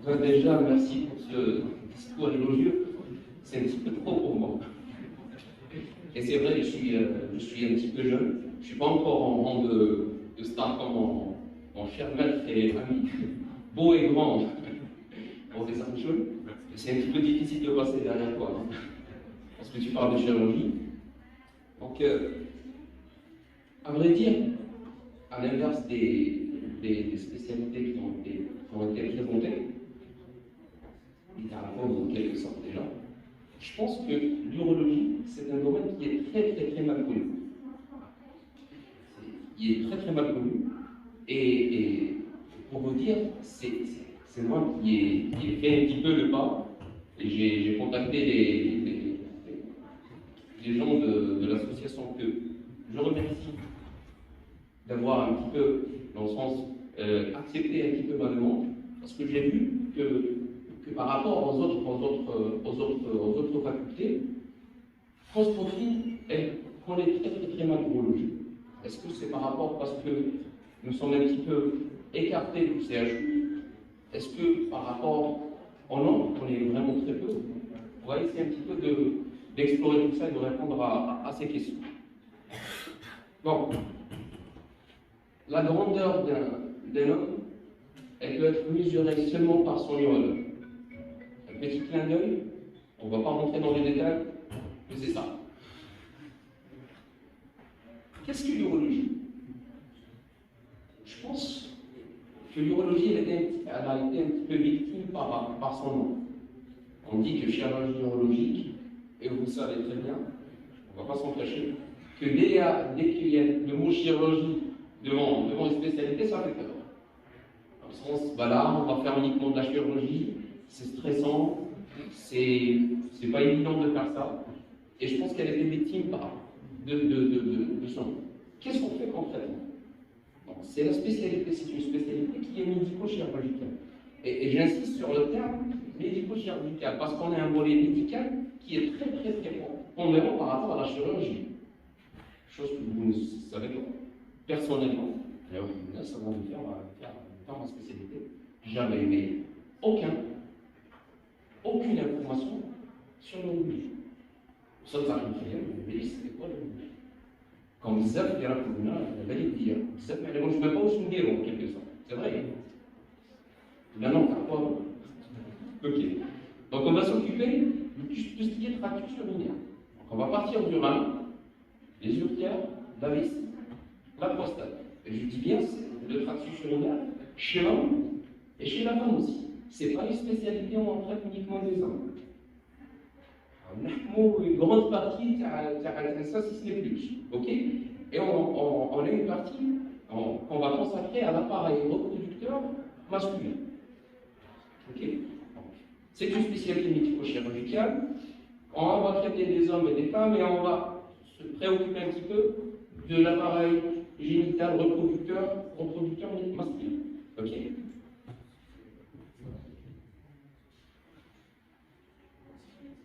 Ben déjà, merci pour ce discours élogieux. C'est un petit peu trop pour moi. Et c'est vrai, je suis un petit peu jeune. Je ne suis pas encore en rang de star comme mon cher maître et ami, beau et grand, professeur Michaud. C'est un petit peu difficile de passer derrière toi, hein, parce que tu parles de chirurgie. Donc, à vrai dire, à l'inverse des spécialités qui ont été présentées, littéralement dans quelque sorte déjà, je pense que l'urologie, c'est un domaine qui est très mal connu. Il est très mal connu. Et pour vous dire, c'est moi qui ai fait un petit peu le pas. Et j'ai contacté les gens de l'association que je remercie d'avoir un petit peu, dans le sens, accepté un petit peu ma demande, parce que j'ai vu que par rapport aux autres facultés, France Profil, elle connaît très mal l'urologie. Est-ce que c'est par rapport parce que nous sommes un petit peu écartés du CHU? Est-ce que par rapport au nombre, on est vraiment très peu? On va essayer un petit peu d'explorer tout ça et de répondre à ces questions. Bon, la grandeur d'un homme, elle peut être mesurée seulement par son urologue. Un petit clin d'œil, on ne va pas rentrer dans les détails, mais c'est ça. Qu'est-ce que l'urologie? Je pense que l'urologie elle a été un petit peu victime par son nom. On dit que chirurgie urologique, et vous savez très bien, on ne va pas s'en cacher, que dès qu'il y a le mot chirurgie devant une spécialité, ça fait peur. Dans le sens, voilà, on va faire uniquement de la chirurgie, c'est stressant, c'est pas évident de faire ça, et je pense qu'elle a été victime de son nom. Qu'est-ce qu'on fait concrètement? C'est la spécialité, c'est une spécialité qui est médico-chirurgicale. Et j'insiste sur le terme médico-chirurgical, parce qu'on a un volet médical qui est très pondérant par rapport à la chirurgie. Chose que vous ne savez pas. Personnellement, là, ça va me faire ma spécialité. Jamais aimé aucune information sur l'urologie. Ça, ça me fait, c'est quoi l'urologie? Quand بزاف كيراكم هنا بالي ديالو بزاف ما علموش ما باوش نديرو en quelque sorte. C'est vrai. Là non, t'as pas. Ok. Donc on va s'occuper de tout ce qui est tractus urinaire. Donc on va partir du rein, les urtères, la vessie, la prostate. Et je dis bien, le tractus urinaire chez l'homme et chez la femme aussi. C'est pas une spécialité où on traite uniquement les hommes. Une grande partie, ça, si ce n'est plus. Ok? Et on a une partie qu'on va consacrer à l'appareil reproducteur masculin. Ok? C'est une spécialité médico-chirurgicale. On va traiter des hommes et des femmes et on va se préoccuper un petit peu de l'appareil génital reproducteur masculin. Ok?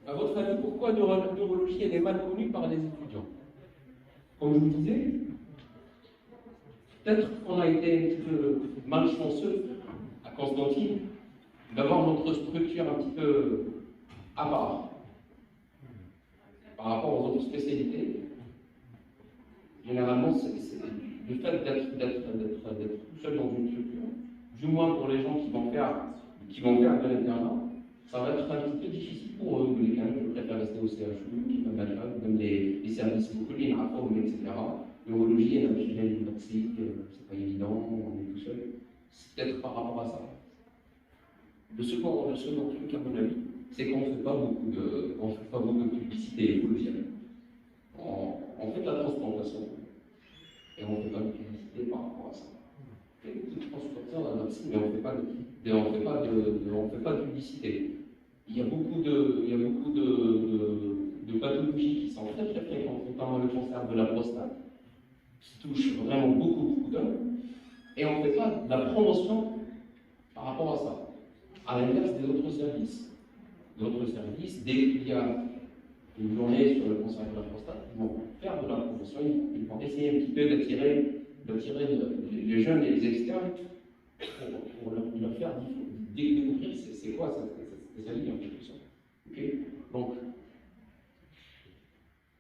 À votre avis, pourquoi l'urologie est mal connue par les étudiants? Comme je vous disais, peut-être qu'on a été un petit peu malchanceux à Constantine d'avoir notre structure un petit peu à part par rapport aux autres spécialités. Généralement, le fait d'être tout seul dans une structure, du moins pour les gens qui vont faire de l'internat, ça va être un petit peu difficile pour eux. Les cas, je préfère rester au CHU, même les services beaucoup, les informes, etc. L'urologie est un sujet toxique, c'est pas évident, on est tout seul. C'est peut-être par rapport à ça. Le second truc, à mon avis, c'est qu'on ne fait pas beaucoup de publicité écologique. On fait de la transplantation et on ne fait pas de publicité par rapport à ça. On fait de transplantation à la médecine, mais on ne fait pas de publicité. Il y a beaucoup de pathologies qui sont très fréquentes, notamment le cancer de la prostate, qui touche vraiment beaucoup d'hommes, et on ne fait pas de la promotion par rapport à ça. À l'inverse des autres services. D'autres services, dès qu'il y a une journée sur le cancer de la prostate, ils vont faire de la promotion, ils vont essayer un petit peu d'attirer les jeunes et les externes pour leur faire découvrir c'est quoi cette spécialité en quelque sorte. Okay. Donc,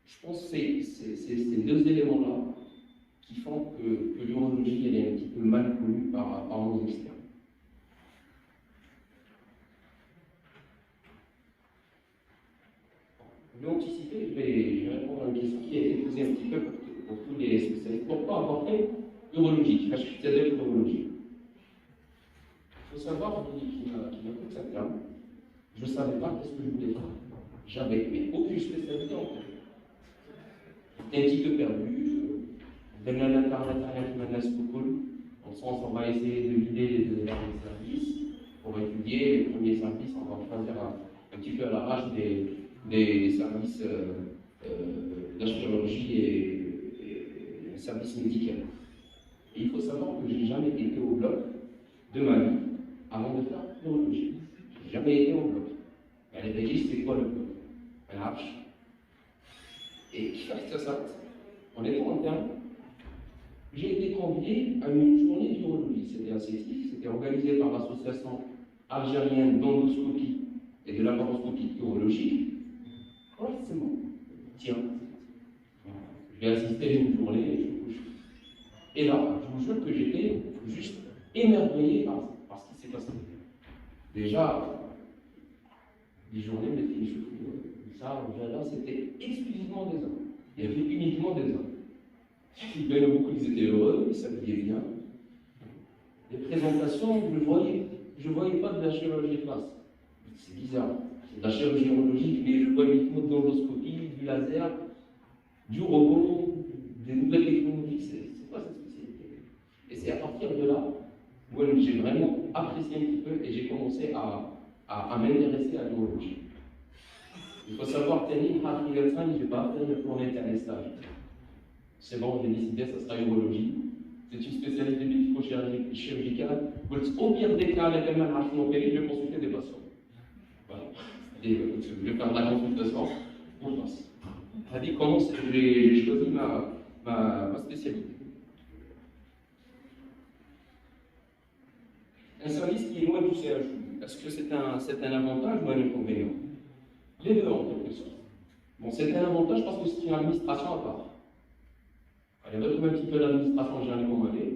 je pense que c'est ces deux éléments-là qui font que l'urologie elle est un petit peu mal connue par nos experts. Je vais anticiper, je vais répondre à une question qui a été posée un petit peu pour tous les spécialistes. Pourquoi avoir fait urologie? C'est-à-dire l'urologie. Il faut savoir qu'il m'a pris cette gamme. Je ne savais pas ce que je voulais faire. J'avais aucune spécialité en fait. J'étais un petit peu perdu. Je donnais à l'internet rien qui m'intéresse beaucoup. Dans le sens, on va essayer de vider les services pour étudier les premiers services. On va choisir un petit peu à l'arrache des services d'archéologie et des services médicaux. Et il faut savoir que je n'ai jamais été au bloc de ma vie avant de faire l'urologie. Je n'ai jamais été au bloc. Elle est dit, c'est quoi le bloc? Un arche. Et ça, en étant interne, j'ai été convié à une journée d'urologie. C'était ACETIF, c'était organisé par l'association algérienne d'endoscopie et de laparoscopie urologique. Voilà, c'est bon. Tiens, je vais assister à une journée et je couche. Et là, je vous jure que j'étais juste émerveillé par ce qui s'est passé. Déjà, les journées m'étaient une cheveux. Ça, là, c'était exclusivement des hommes. Il y avait uniquement des hommes. Il y en a beaucoup, ils étaient heureux, ils s'habillaient bien. Les présentations, je ne voyais pas de la chirurgie classe. C'est bizarre. C'est de la chirurgie urologique, mais je vois uniquement de l'endoscopie, du laser, du robot, des nouvelles technologies. C'est quoi cette spécialité? Et c'est à partir de là où j'ai vraiment apprécié un petit peu et j'ai commencé à m'intéresser à l'urologie. Il faut savoir que je ne vais pas faire pour un stage. C'est bon, j'ai décidé, ça sera urologie. C'est une spécialité médico-chirurgicale. Au pire des cas, les gamins à je vais consulter des patients. Voilà. Et je vais faire de la consultation pour le passe. C'est-à-dire comment j'ai choisi ma spécialité. Un service qui est loin du CHU, est-ce que c'est un avantage ou un inconvénient? Les deux en quelque sorte. Bon, c'est un avantage parce que c'est une administration à part. Allez, retrouve un petit peu l'administration générale comme elle est.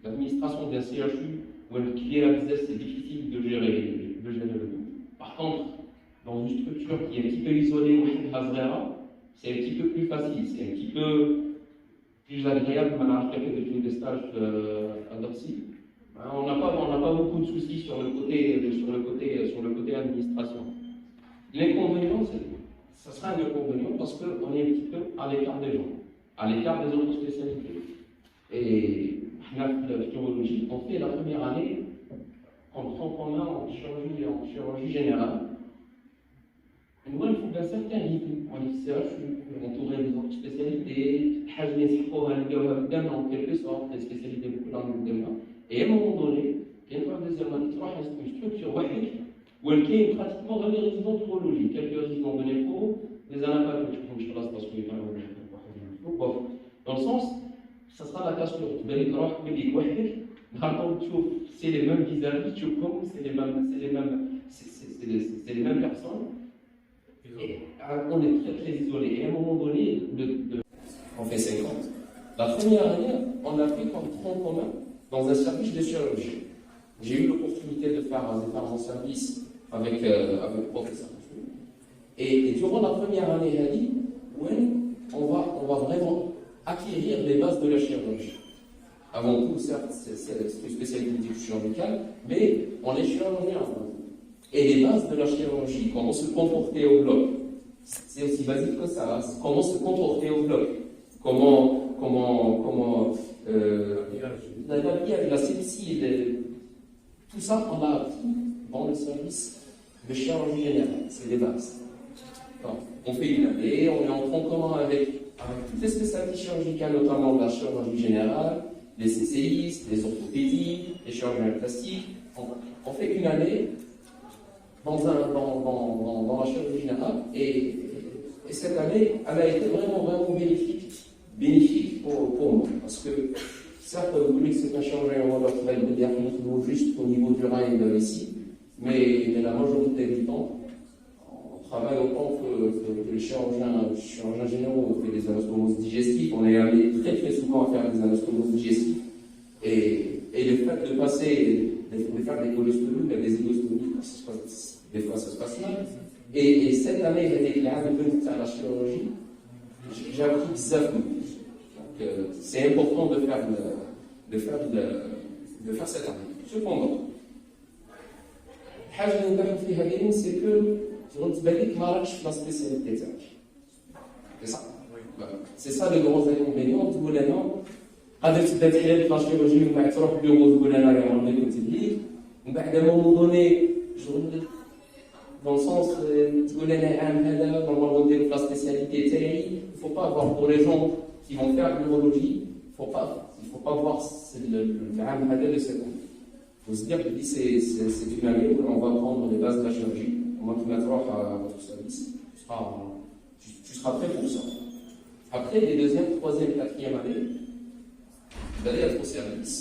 L'administration d'un CHU où elle est la business, c'est difficile de gérer le tout. Par contre, dans une structure qui est un petit peu isolée, c'est un petit peu plus facile, c'est un petit peu plus agréable de faire des stages à Dorcy. On n'a pas beaucoup de soucis sur le côté administration. L'inconvénient, ça sera un inconvénient parce qu'on est un petit peu à l'écart des gens, à l'écart des autres spécialités. Et la chirurgie, on fait la première année, on prend en commun en chirurgie générale. Et moi, il faut qu'un certain niveau, on dit ça, je suis entouré des autres spécialités, en quelque sorte, des spécialités beaucoup dans le domaine. Et à un moment donné, il y a une deuxième année, une structure où elle est pratiquement dans les résidents d'urologie, quelques résidents de néphro, des anapatologues, comme je place parce que dans le sens, ça sera la cassure. C'est les mêmes visages, c'est les mêmes personnes. Et on est très très isolé. Et à un moment donné, on fait 50. La première année, on a fait comme tronc commun dans un service de chirurgie. J'ai eu l'opportunité de faire mon service avec le professeur. Et durant la première année, il a dit, ouais, on va vraiment acquérir les bases de la chirurgie. Avant tout, certes, c'est une spécialité chirurgicale, mais on est chirurgien. Et les bases de la chirurgie, comment se comporter au bloc, c'est aussi basique que ça. Comment se comporter au bloc, la sepsie, tout ça, on a appris dans le service de chirurgie générale. C'est les bases. Donc, on fait une année, on est en tronc commun avec toutes les spécialités chirurgicales, notamment la chirurgie générale, les CCI, les orthopédies, les chirurgiens plastiques. On fait une année dans la chirurgie générale et cette année, elle a été vraiment bénéfique pour moi parce que Certes, vous voulez que c'est un chirurgien urologue qui va être diagnostic juste au niveau du rein et de la vessie, mais la majorité du temps, on travaille autant que les chirurgiens généraux. On fait des anastomoses digestives, on est amené très très souvent à faire des anastomoses digestives. Et le fait de passer, de faire des colostomies, des égostomies, des fois ça se passe mal. Et cette année, j'ai été là de faire la chirurgie. J'ai appris bizarre. Donc, c'est important de faire cette année. Cependant, الحاجة اللي نبحث فيها دايما سي كو تبان لك ما راكش في لا سبيسياليتي تاعك. سي سا لو غون انكونفينيون تقول انا قادر تبدا تحلل في لا شيروجي ومن بعد تروح بيرو تقول انا راه عندي كنت لي ومن بعد ا مومون دوني dans le sens تقول انا عام هذا نورمالمون ندير في لا سبيسياليتي تاعي. Il faut pas avoir pour les gens qui vont faire l'urologie, il faut pas voir le عام هذا de 7 ans. Il faut se dire que c'est une année où on va prendre les bases de la chirurgie. Au moins tu vas à votre service, tu seras prêt pour ça. Après, les deuxième, troisième, quatrième année, vous allez être au service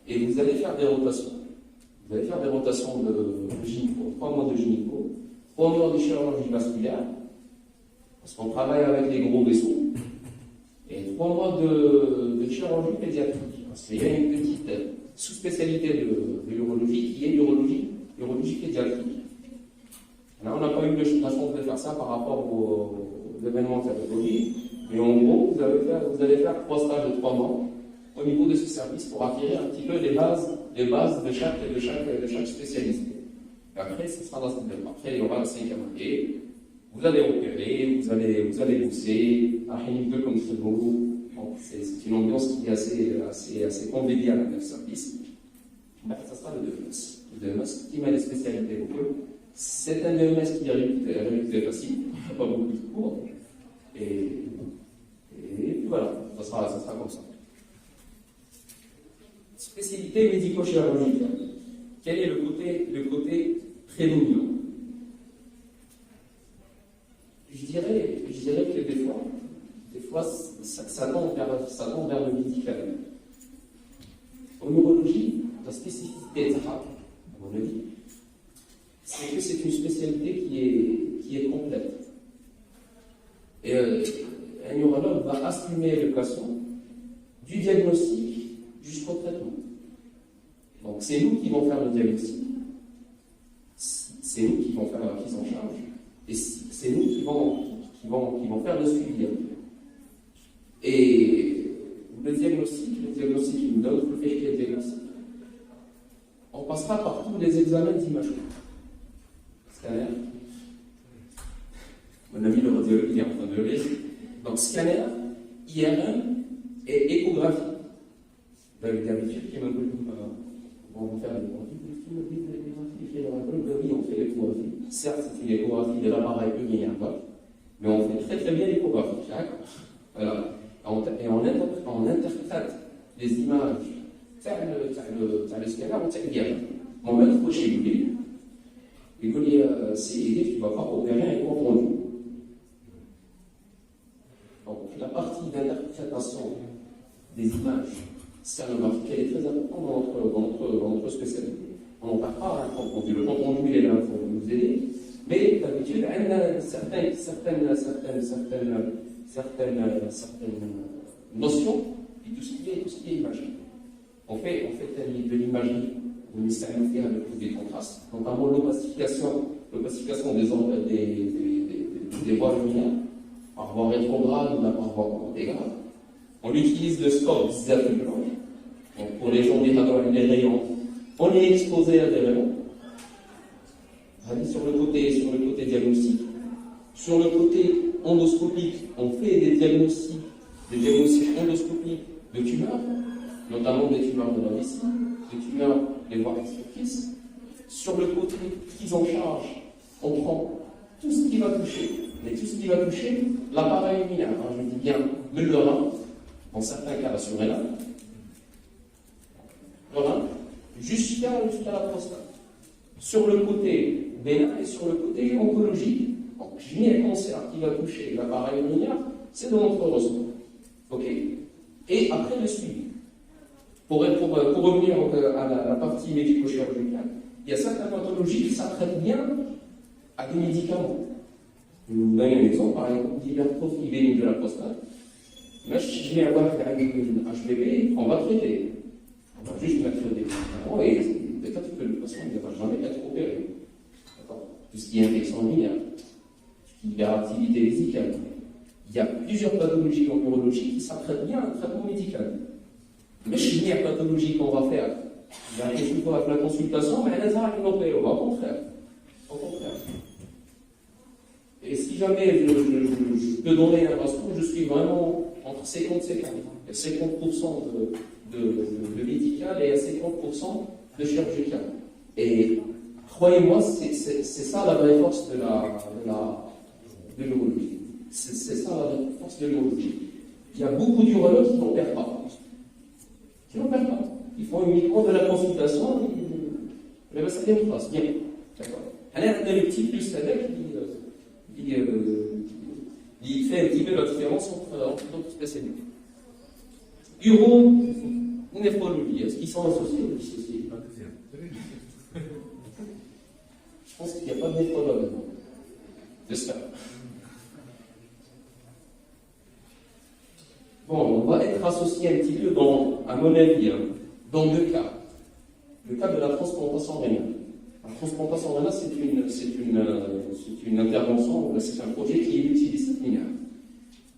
et vous allez faire des rotations. Vous allez faire des rotations de gynéco, 3 mois de gynéco, 3 mois de chirurgie vasculaire, parce qu'on travaille avec les gros vaisseaux, et 3 mois de chirurgie pédiatrique, parce qu'il y a une petite sous-spécialité de l'urologie qui est l'urologie pédiatrique. Là, on n'a pas eu la chance de faire ça par rapport aux événements de la Covid, mais en gros, vous allez faire 3 stages de 3 mois au niveau de ce service pour acquérir un petit peu les bases de chaque spécialité. Et après, ce sera après, il y aura la 5e année. Vous allez opérer, vous allez bosser, un peu comme ce mot. C'est une ambiance qui est assez conviviale avec le service. Ça sera le DEMES. Le DEMES qui met les spécialités pour eux. C'est un DEMES qui est réputé facile, pas beaucoup de cours. Et puis voilà, ça sera comme ça. Spécialité médico-chirurgicale. Quel est le côté prédominant? Je dirais que des fois ça tend vers le médical. En neurologie, la spécificité de ça, à mon avis, c'est que c'est une spécialité qui est complète. Et un neurologue va assumer l'équation du diagnostic jusqu'au traitement. Donc c'est nous qui vont faire le diagnostic, c'est nous qui vont faire la prise en charge, et c'est nous qui vont faire le suivi. Et le diagnostic nous donne le fait qu'il y ait le diagnostic. On passera par tous les examens d'imagerie. Scanner. Mon ami le radiologue il est en train de lire. Donc scanner, IRM et échographie. D'habitude, qui m'a dit on va faire l'échographie. Oui, on fait l'échographie. Certes, c'est une échographie de l'appareil urinaire, mais on fait très très bien l'échographie. Voilà. Et on interprète les images. Tu as le scanner, on t'a bien. On va être chez lui. Et il dit tu ne vas pas opérer un confondu. Donc, la partie d'interprétation des images scénographique, elle est très importante dans notre spécialité. On n'en parle pas, hein, confondu. Le confondu, il est là pour nous aider. Mais d'habitude, on a certaines notions et tout ce qui est imagerie. On fait de l'imagerie, de l'historiographie avec des contrastes, notamment l'opacification des voies luminaires, par voie rétrograde ou par voie intégrale. On utilise le scope ZAP-blanc. Donc pour les gens des rayons, on est exposé à des rayons. Sur le côté diagnostic. Sur le côté endoscopique, on fait des diagnostics endoscopiques de tumeurs, notamment des tumeurs de la vessie, des tumeurs des voies extractrices. Sur le côté prise en charge, on prend tout ce qui va toucher, l'appareil urinaire, je dis bien, mais le rein, dans certains cas, sur le rein, jusqu'à la prostate. Sur le côté bénin et sur le côté oncologique. Donc, j'ai mis un cancer qui va toucher l'appareil urinaire, c'est dans notre ressort. Ok. Et après le suivi. Pour revenir à la partie médico-chirurgicale, il y a certaines pathologies qui s'apprêtent bien à des médicaments. Je vais vous donner un exemple, par exemple, l'hypertrophie bénigne de la prostate. Là, je vais avoir une HPV, on va traiter. On va juste mettre des médicaments et peut-être que le patient ne va jamais être opéré. D'accord. Tout ce qui est infection urinaire, hyperactivité vésicale. Il y a plusieurs pathologies en urologie qui s'apprêtent bien à un traitement médical. Mais il y a pathologie qu'on va faire. Il y a quelque chose avec la consultation, mais elle a une opération. Au contraire. Au contraire. Et si jamais je peux donner un ratio, je suis vraiment entre 50 et 50. Il y a 50% de médical et il y a 50% de chirurgical. Et croyez-moi, c'est ça la vraie force de l'urologie. C'est ça la vraie force de l'urologie. Il y a beaucoup d'urologues qui n'en perdent pas. Qui n'en perdent pas. Ils font uniquement de la consultation, mais ça vient de place. Bien. D'accord. Alors, on a le petit plus avec il fait un petit peu la différence entre d'autres spécialités. Uro ou néphrologie, est-ce qu'ils sont associés ou dissociés? Je pense qu'il n'y a pas de néphrologue. J'espère. Bon, on va être associé un petit peu, à mon avis, dans deux cas. Le cas de la transplantation rénale. La transplantation rénale, c'est une intervention, c'est un projet qui est multidisciplinaire.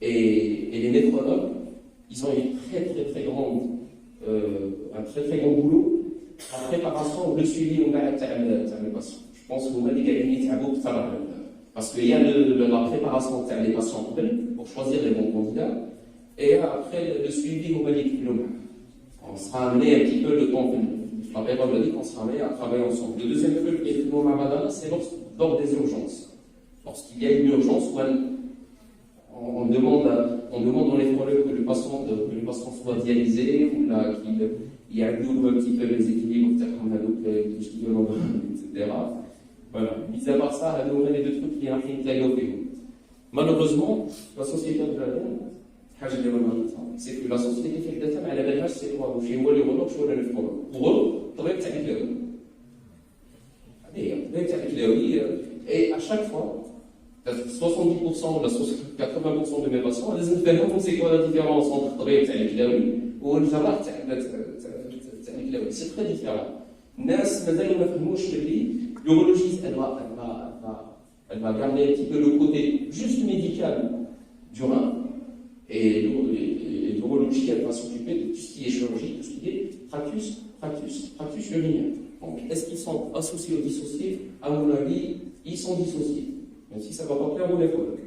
Et les néphrologues, ils ont un très grand boulot en préparation le suivi au des patients. Je pense que vous m'avez dit parce qu'il y a la préparation des patients pour choisir les bons candidats, et après le suivi au moléculaire. On sera amené un petit peu le temps. La période dit qu'on sera amené à travailler ensemble. Le deuxième truc qui est le Ramadan, c'est lors des urgences. Lorsqu'il y a une urgence, on demande aux néphrologues que le patient soit dialysé, ou qu'il y a un petit peu les équilibres, etc. Voilà. Mis à part ça, on a les deux trucs qui ont été malheureusement, la société de la c'est que la société fait le détail, elle a déjà ses droits. Chez moi, les relocs, je vois les néphrologues. Pour eux, tu vas et à chaque fois, 70% ou 80% de mes patients, ils disent c'est quoi la différence entre le travail avec l'héroïne ou le travail avec l'héroïne. C'est très différent. L'urologiste, elle va garder un petit peu le côté juste médical du rein, et l'urologie, elle va s'occuper de tout ce qui est chirurgie, tout ce qui est tractus urinaire. Donc, est-ce qu'ils sont associés ou dissociés? À mon avis, ils sont dissociés. Même si ça ne va pas plaire aux néphrologues.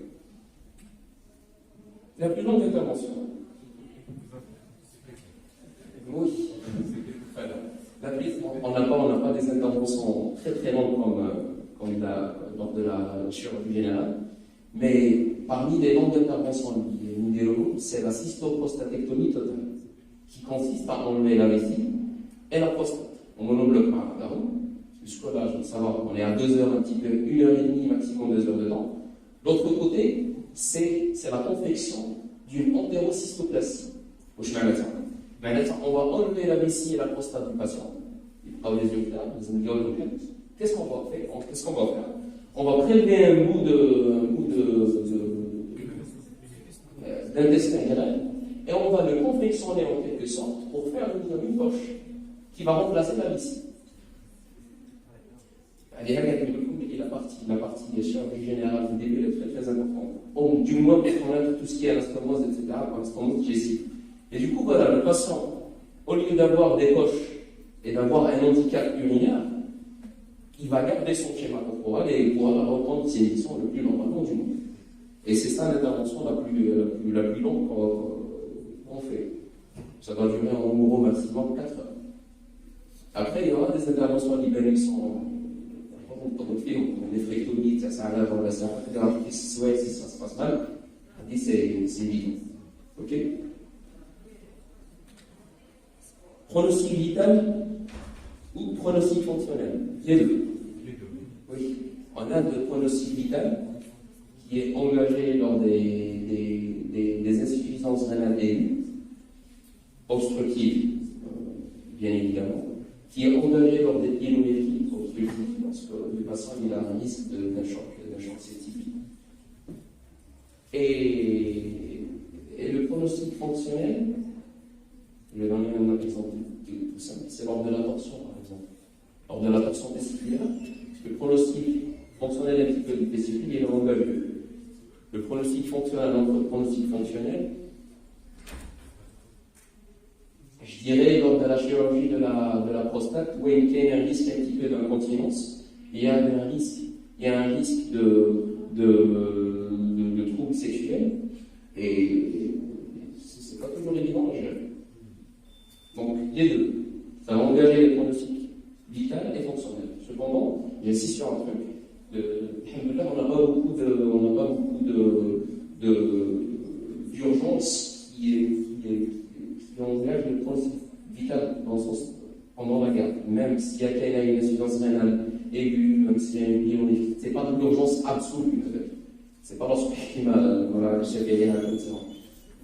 La plus longue intervention. Oui. Voilà. On n'a pas des interventions très longues comme lors de la chirurgie générale. Mais parmi les longues interventions libéraux, c'est la cystoprostatectomie totale, qui consiste à enlever la vessie et la prostate. On monobloque par là. Jusque-là, je veux savoir, on est à 2 heures, un petit peu, 1 heure et demie, maximum 2 heures de temps. L'autre côté, c'est la confection d'une entérocystoplastie. On va enlever la vessie et la prostate du patient. Qu'est-ce qu'on va faire? On va prélever un bout d'intestin grêle et on va le confectionner en quelque sorte pour faire une poche qui va remplacer la vessie. La partie chirurgie générale du début est très importante. Du moins pour connaître tout ce qui est anastomose, etc., anastomose digestive. Et du coup, voilà, le patient, au lieu d'avoir des poches et d'avoir un handicap urinaire, il va garder son schéma corporel et il pourra reprendre ses missions le plus normalement du monde. Et c'est ça l'intervention la plus longue qu'on fait. Ça doit durer en gros maximum 4 heures. Après, il y aura des interventions libérées qui sont on néphrectomie, ça arrive avant la thérapie, soit si ça se passe mal, c'est évident. Ok? Pronostic vital ou pronostic fonctionnel? Les deux. Oui. On a le pronostic vital qui est engagé lors des insuffisances rénales aiguës, obstructives, bien évidemment, qui est engagé dans des piénométries, parce que le patient il a un risque d'un choc septique. Et le pronostic fonctionnel, je vais donner un exemple tout simple, c'est lors de la torsion par exemple. Lors de la torsion testiculaire, le pronostic fonctionnel un petit peu du testicule est engagé. Le pronostic fonctionnel entre le pronostic fonctionnel, je dirais lors de la chirurgie de la prostate, où il y a un risque un petit peu d'incontinence, il y a un risque de troubles sexuels, et c'est pas toujours évident à gérer. Donc, les deux, ça va engager les pronostics vital et fonctionnel. Cependant, j'insiste sur un truc. Alhamdoulilah, on n'a pas beaucoup d'urgence qui engage le pronostic vital dans le sens pendant la guerre. Même s'il y a une insuffisance rénale aiguë, même s'il y a une pyélonéphrite, c'est pas de l'urgence absolue. C'est pas lorsque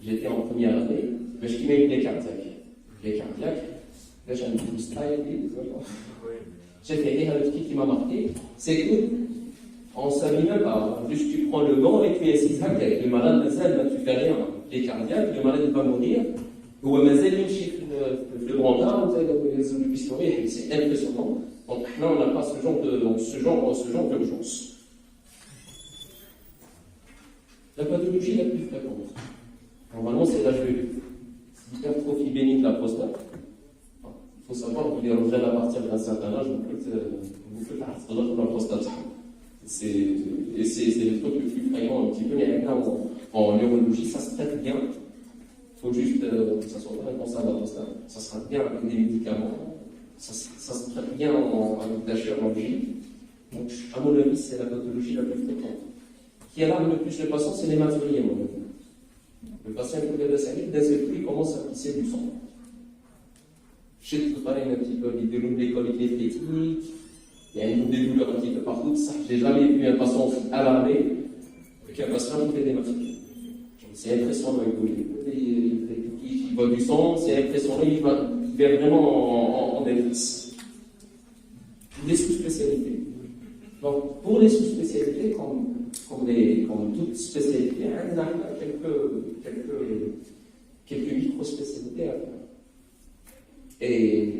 j'étais en première année, mais je mets les cardiaques. Les cardiaques, là j'ai un petit style, j'ai fait un truc qui m'a marqué, c'est que on ne s'habille même pas. Juste tu prends le gant et tu es assis avec le malade, tu fais rien. Les cardiaques, le malade va mourir. Ou même le brancard, c'est impressionnant. Donc là, on n'a pas ce genre d'urgence. La pathologie la plus fréquente, normalement, c'est l'hypertrophie bénigne de la prostate. Il faut savoir que les regrets à partir d'un certain âge, vous faites la prostate. C'est le truc le plus fréquent un petit peu, mais là, en neurologie, ça se traite bien. Il faut juste que ça soit pas un cancer de la prostate. Ça sera bien avec des médicaments. Ça se traite bien avec de la chirurgie. Donc, à mon avis, c'est la pathologie la plus fréquente. Qui alarme le plus le patient, c'est l'hématurie, à mon avis. Le patient est coulé de salive, d'un seul coup, il commence à pisser du sang. Je sais que vous parlez un petit peu des coliques néphrétiques, il y a des douleurs un petit peu partout. Ça, je n'ai jamais vu un patient alarmé qu'un patient qui fait des maturies. C'est impressionnant, il voit du sang, c'est impressionnant, il va vraiment en détresse. Les sous-spécialités. Donc, pour les sous-spécialités, comme toute spécialité, on a quelques micro-spécialités à faire. Et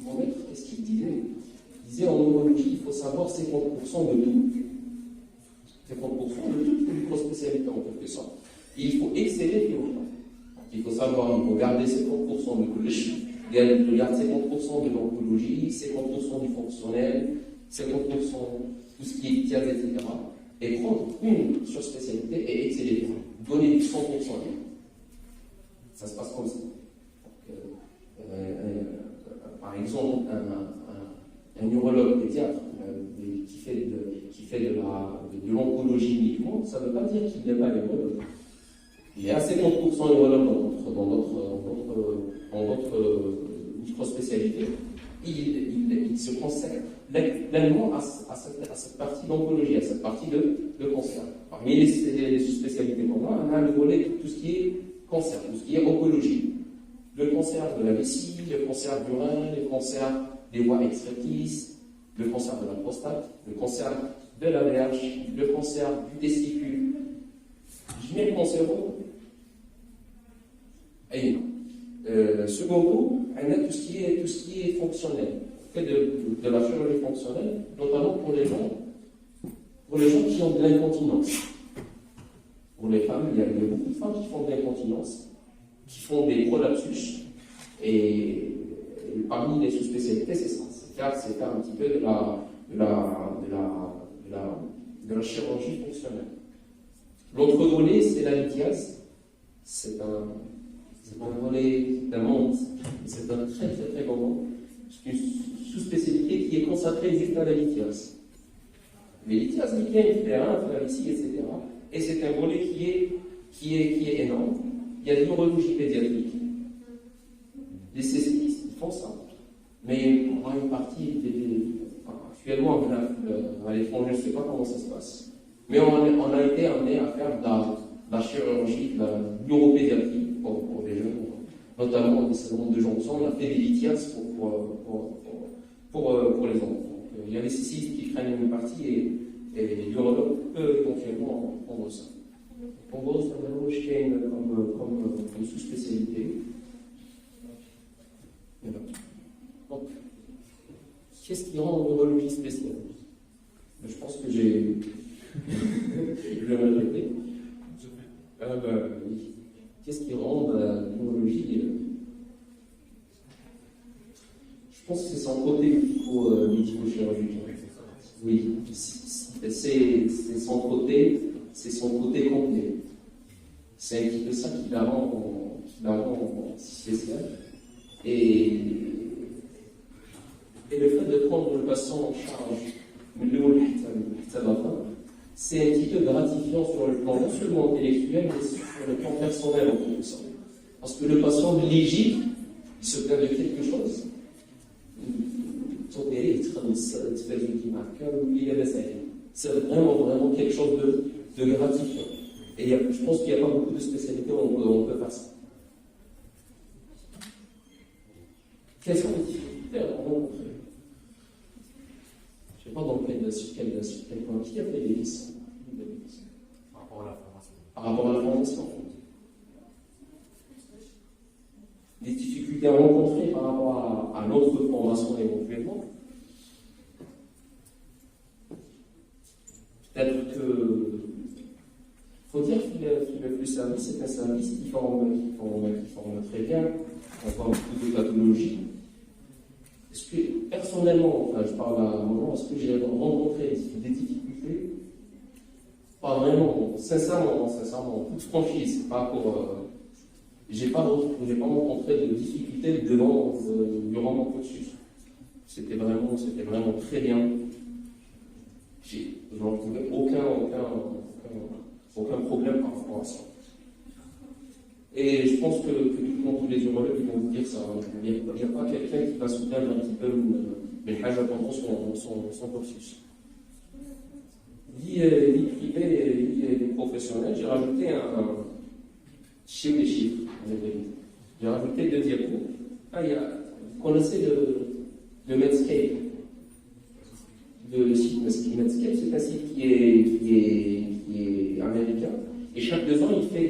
mon maître, qu'est-ce qu'il disait? Il disait en neurologie, il faut savoir 50% de tout. 50% de toutes les micro-spécialités en quelque sorte. Et il faut exceller les autres. Il faut savoir, il faut garder 50% de tous les chiffres. Il garde 50% de l'oncologie, 50% du fonctionnel, 50% tout ce qui est ITIAS, etc. Et prendre une surspécialité et exceller. Donner du 100%. Ça se passe comme ça. Par exemple, un neurologue pédiatre qui fait de l'oncologie uniquement, ça ne veut pas dire qu'il n'est pas neurologue. Il y a 50% neurologue dans d'autres microspécialités. Il se consacre pleinement à cette partie d'oncologie, à cette partie de cancer. Parmi les sous-spécialités pour moi, on a le volet tout ce qui est cancer, tout ce qui est oncologie. Le cancer de la vessie, le cancer du rein, le cancer des voies excrétrices, le cancer de la prostate, le cancer de la verge, le cancer du testicule. Je mets le cancer et secondo, on a tout ce qui est fonctionnel. On fait de la chirurgie fonctionnelle, notamment pour les gens qui ont de l'incontinence. Pour les femmes, il y a beaucoup de femmes qui font de l'incontinence, qui font des prolapsus, et parmi les sous-spécialités, c'est ça. C'est faire un petit peu de la chirurgie fonctionnelle. L'autre volet, c'est la lithiase. C'est un volet d'un monde, c'est un très très très grand monde. C'est une sous-spécialité qui est consacrée juste à la lithiase. Mais lithiase, ici, etc. Et c'est un volet qui est énorme. Il y a de l'urologie pédiatrique. Les spécialistes font ça. Mais on a une partie, actuellement à l'étranger, je ne sais pas comment ça se passe. Mais on a été amené à faire de la chirurgie, de la neuropédiatrie pour les jeunes. notamment des ceremonies de jonction, on a fait des litias pour les enfants. Donc, il y a les cécistes qui prennent une partie et l'urologue peut éventuellement prendre ça. En gros, c'est vraiment comme sous-spécialité. Voilà. Donc, qu'est-ce qui rend l'urologie spéciale? Je pense que j'ai. Je vais me répéter. Oui. Qu'est-ce qui rend l'urologie je pense que c'est son côté médico-chirurgical. Oui, c'est son côté complet. C'est un petit peu ça qui la rend spéciale. Et le fait de prendre le patient en charge, c'est un petit peu gratifiant sur le plan non seulement intellectuel, mais sur le plan personnel en quelque sorte. Parce que le patient légitime, il se plaint de quelque chose. C'est vraiment quelque chose de gratifiant. Et je pense qu'il n'y a pas beaucoup de spécialités où on peut faire ça. Quelles sont les difficultés à rencontrer? Je ne sais pas sur quel point. Qui a fait des listes? Par rapport à la formation. Par rapport à la formation. Des difficultés à rencontrer par rapport à notre formation éventuellement. Peut-être que. Il faut dire que le service est un service qui forme très bien, on forme beaucoup de pathologies. Est-ce que, personnellement, enfin, je parle à un moment, est-ce que j'ai rencontré des difficultés? Pas vraiment, sincèrement, en toute franchise, pas pour. J'ai pas rencontré de difficultés durant mon cursus. C'était vraiment très bien. Je n'en trouvais aucun problème par rapport à ça. Et je pense que tous les urologues vont vous dire ça. Il n'y a pas quelqu'un qui va se plaindre un petit peu mais pendant son cursus. Vie privée et vie professionnelle, j'ai rajouté chiffre des chiffres. J'ai rajouté 2 diapos. Vous connaissez le Medscape, le site Medscape, c'est un site qui est américain. Et chaque 2 ans, il fait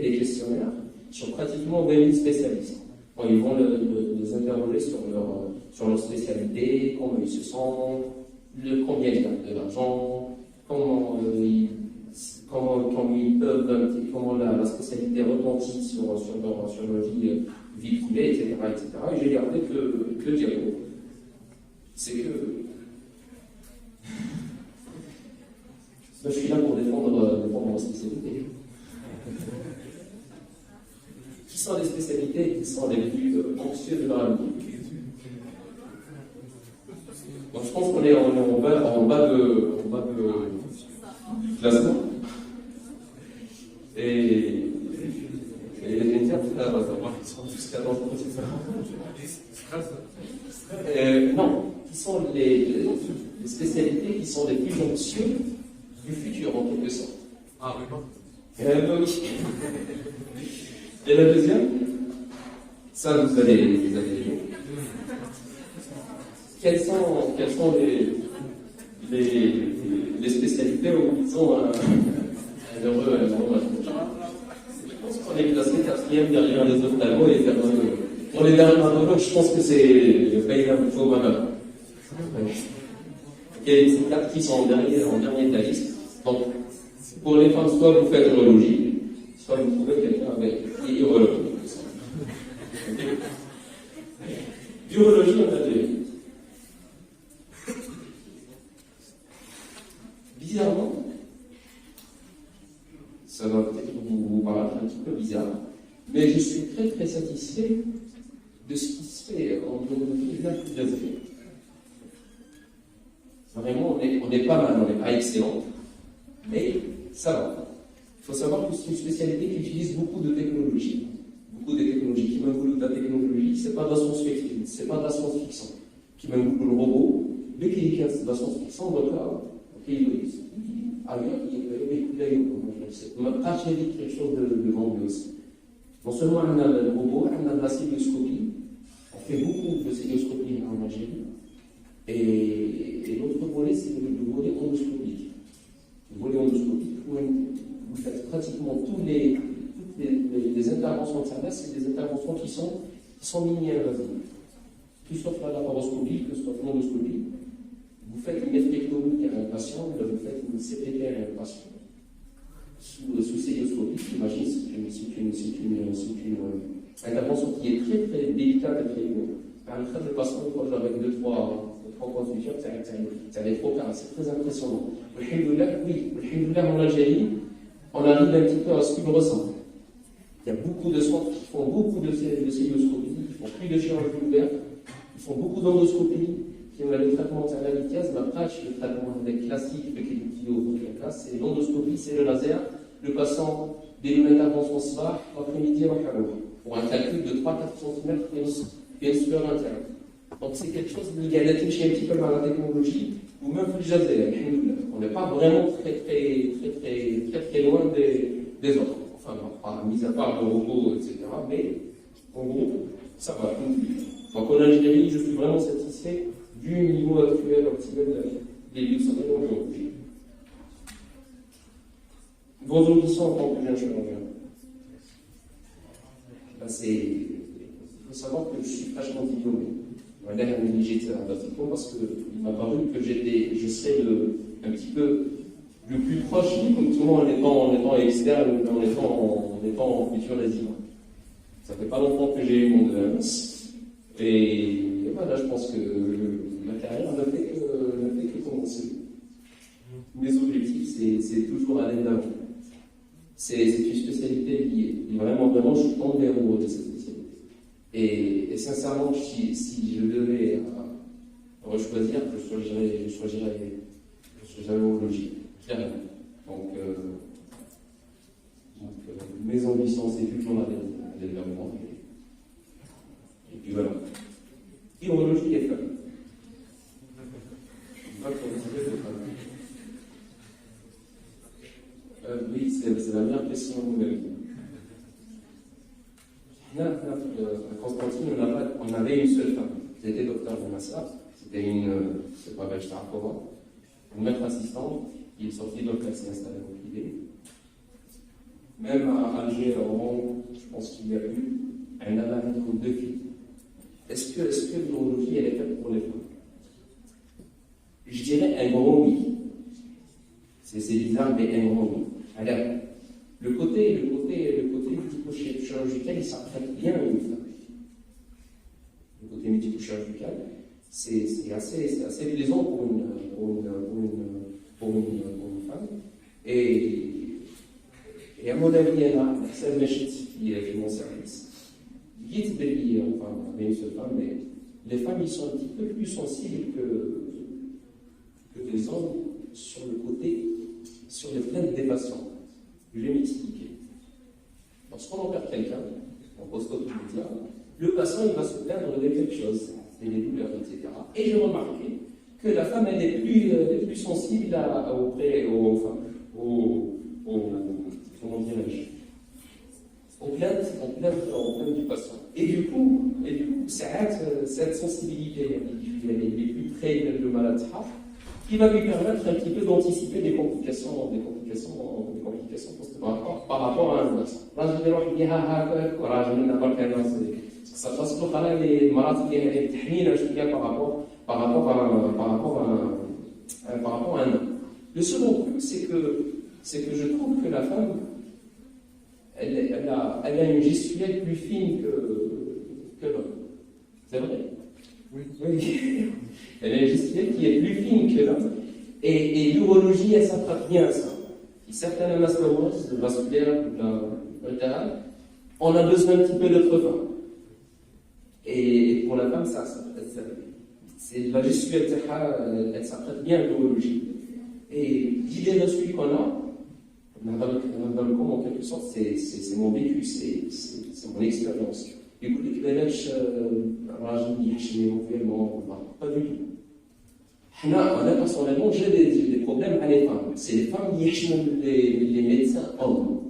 des questionnaires sur pratiquement 20 000 spécialistes. Bon, ils vont les interroger sur leur spécialité, comment ils se sentent, combien ils gagnent de l'argent, comment ils peuvent, comment la spécialité retentit sur leur vie privée, etc. Et j'ai gardé que le dialogue. C'est que je suis là pour défendre ma spécialité. Qui sont les spécialités qui sont les plus anxieuses dans la vie? Donc je pense qu'on est en bas de classement. Et les médias, ils sont jusqu'à dans le non, qui sont les spécialités qui sont les plus anxieuses du futur, en quelque sorte. Ah oui, non. Oui. Et la deuxième, ça vous allez quelles sont les spécialités où ils ont un heureux je pense qu'on est classé 4e derrière les ophtalmos et dermatologues. Pour les dermatologues, je pense que c'est le pays un peu malade. Il y a les psychiatres qui sont en dernier de la liste. Donc, pour les femmes, soit vous faites urologie, soit vous trouvez quelqu'un avec urologie. Urologie, on a deux. Bizarrement, ça va peut-être vous paraître un petit peu bizarre, mais je suis très très satisfait de ce qui se fait en urologie depuis plusieurs années. Vraiment, on est pas mal, on n'est pas excellent, mais ça va. Il faut savoir que c'est une spécialité qui utilise beaucoup de technologies. Beaucoup de technologies. Qui m'aime de la technologie, c'est pas de la science-fiction, c'est pas de la science-fiction. Qui m'aime le robot, dès qu'il y a de la science-fiction, donc là, ailleurs, il y a quelque chose de grandiose. Non seulement on a le robot, on a de la célioscopie. On fait beaucoup de célioscopie en Algérie. Et l'autre volet, c'est le volet endoscopique. Le volet endoscopique, où vous faites pratiquement toutes les interventions de service, c'est des interventions qui sont mini-invasives. Que ce soit la laparoscopie, que ce soit l'endoscopie. Vous faites une nephrectomie à un patient, vous faites une CPT à un patient. Sous célioscopie, j'imagine, c'est une intervention qui est très très délicate et très lourde. Le patient, avec 2-3 consultations, ça va être trop calme, c'est très impressionnant. Alhamdoulilah, en Algérie, on arrive un petit peu à ce qu'il ressent. Il y a beaucoup de centres qui font beaucoup de célioscopie, qui font plus de chirurgie ouverte, qui font beaucoup d'endoscopie, qui ont le traitement de la lithiase, le traitement classique de c'est l'endoscopie, c'est le laser. Le patient dès une intervention soir, l'après-midi, pour un calcul de 3-4 cm et une sueur interne. Donc c'est quelque chose qui a touché un petit peu par la technologie, ou même plus jamais. On n'est pas vraiment très loin des autres. Enfin, pas mis à part le robot, etc. Mais en gros, ça va. Donc en Algérie, je suis vraiment satisfait du niveau actuel des luxembourgeois aujourd'hui. Vos auditions en tant que jeune chirurgien. Il faut savoir que je suis fraîchement diplômé. J'étais un diplôme parce qu'il m'a paru que je serais un petit peu le plus proche du fonctionnement en étant externe, en étant futur résident. Ça fait pas longtemps que j'ai eu mon DEMS. Et voilà, je pense que ma carrière ne fait que commencer. Mes objectifs, c'est toujours aller de l'avant. C'est une spécialité liée. Vraiment, je suis tombé amoureux de cette spécialité. Et sincèrement, si je devais choisir, je choisirais l'urologie, clairement. Donc, mes ambitions, c'est toujours aller de l'avant. Et puis voilà. Urologie et femmes. Oui, c'est la meilleure question de ma vie. Là, à Constantine, on avait une seule femme. C'était docteur Massa. C'était c'est pas belge, une maître assistante qui est sortie de l'hôpital, s'est installée au privé. Même à Alger, à Oran, je pense qu'il y a eu un alarme entre 2 filles. Est-ce que l'urologie, elle est faite pour les femmes? Je dirais un grand oui. C'est bizarre, mais un grand oui. Alors, le côté médico-chirurgical, il s'apprête bien à une femme. Le côté médico-chirurgical, c'est assez plaisant pour une femme. Et à mon avis, il y en a certaines qui est mon service. Guide Belli, enfin, une seule femme, mais les femmes, ils sont un petit peu plus sensibles que les hommes sur les plaintes des patients. Je vais m'expliquer. Lorsqu'on opère quelqu'un, en post-opératoire, le patient il va se plaindre de quelque chose, des douleurs, etc. Et j'ai remarqué que la femme elle est plus sensible aux plaintes du patient. Et du coup, cette sensibilité, elle est plus près de malade qui va lui permettre un petit peu d'anticiper des complications par rapport à un vaccin. Là, je vais leur dire, ça passe pour les malades qui ont par rapport à un homme. Le second truc, c'est que je trouve que la femme, elle a une gestuelle plus fine que l'homme. C'est vrai? Oui. Elle a une gestuelle qui est plus fine que l'homme. Et l'urologie, elle s'attrape bien à ça. Certaines anastomoses, le vasculaire, le rétérale, on a besoin un petit peu d'être fin. Et pour la femme, c'est la gestuelle, elle s'apprête bien à l'urologie. Et l'idée reçue qu'on a, dans le corps, en quelque sorte, c'est mon vécu, c'est mon expérience. Écoutez, pas du tout. Moi, personnellement, j'ai des problèmes à les femmes. C'est les femmes qui échouent les médecins hommes.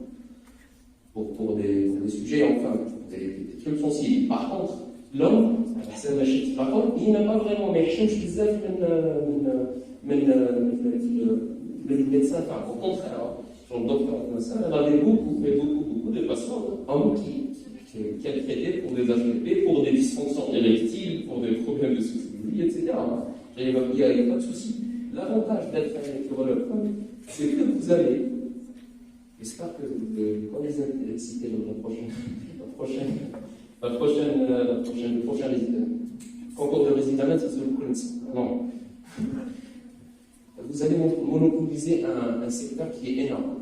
pour des sujets, enfin, des trucs sensibles. Par contre, l'homme, par contre, il n'a pas vraiment, mais je le médecin, enfin, au contraire, son docteur médecin, elle avait beaucoup de patients, hommes qu'elle traitait pour des HPP, pour des dysfonctions érectiles, pour des problèmes de souffle, etc. Il n'y a pas de souci. L'avantage d'être un électrologue, c'est que vous allez, j'espère que quand les exciter le prochain concours de résident, c'est sur le Prince. Non. Vous allez monopoliser un secteur qui est énorme.